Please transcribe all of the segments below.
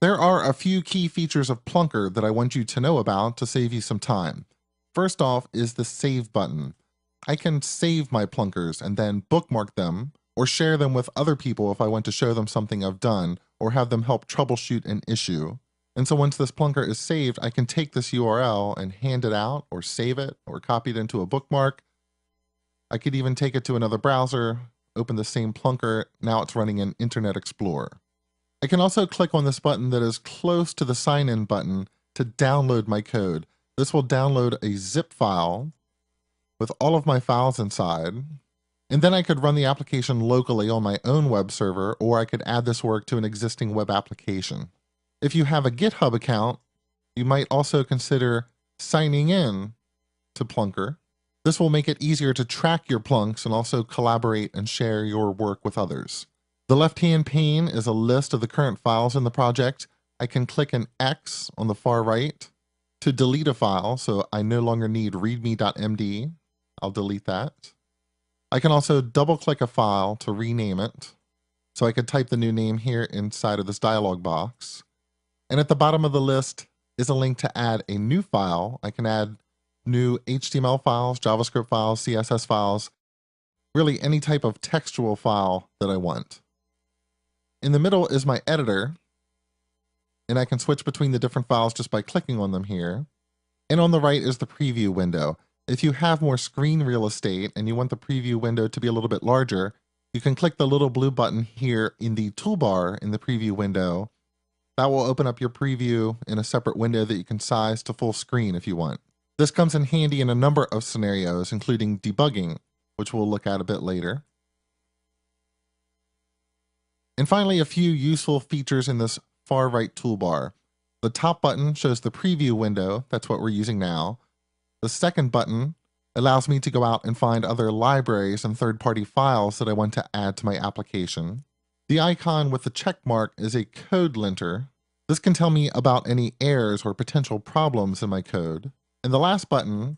There are a few key features of Plunker that I want you to know about to save you some time. First off is the Save button. I can save my Plunkers and then bookmark them or share them with other people if I want to show them something I've done or have them help troubleshoot an issue. And so once this Plunker is saved, I can take this URL and hand it out or save it or copy it into a bookmark. I could even take it to another browser, open the same Plunker, now it's running in Internet Explorer. I can also click on this button that is close to the sign in button to download my code. This will download a zip file with all of my files inside, and then I could run the application locally on my own web server, or I could add this work to an existing web application. If you have a GitHub account, you might also consider signing in to Plunker. This will make it easier to track your plunks and also collaborate and share your work with others. The left-hand pane is a list of the current files in the project. I can click an X on the far right to delete a file, so I no longer need readme.md. I'll delete that. I can also double-click a file to rename it. So I could type the new name here inside of this dialog box. And at the bottom of the list is a link to add a new file. I can add new HTML files, JavaScript files, CSS files, really any type of textual file that I want. In the middle is my editor, and I can switch between the different files just by clicking on them here. And on the right is the preview window. If you have more screen real estate and you want the preview window to be a little bit larger, you can click the little blue button here in the toolbar in the preview window. That will open up your preview in a separate window that you can size to full screen if you want. This comes in handy in a number of scenarios, including debugging, which we'll look at a bit later. And finally, a few useful features in this far right toolbar. The top button shows the preview window. That's what we're using now. The second button allows me to go out and find other libraries and third-party files that I want to add to my application. The icon with the check mark is a code linter. This can tell me about any errors or potential problems in my code. And the last button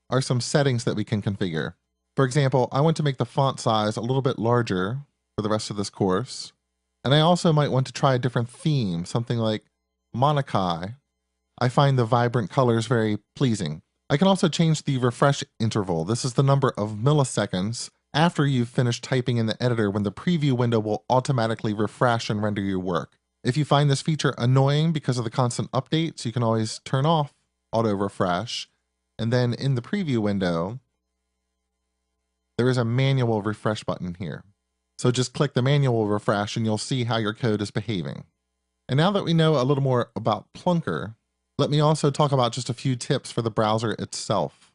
are some settings that we can configure. For example, I want to make the font size a little bit larger for the rest of this course. And I also might want to try a different theme, something like Monokai. I find the vibrant colors very pleasing. I can also change the refresh interval. This is the number of milliseconds after you've finished typing in the editor when the preview window will automatically refresh and render your work. If you find this feature annoying because of the constant updates, you can always turn off auto refresh. And then in the preview window, there is a manual refresh button here. So just click the manual refresh and you'll see how your code is behaving. And now that we know a little more about Plunker, let me also talk about just a few tips for the browser itself.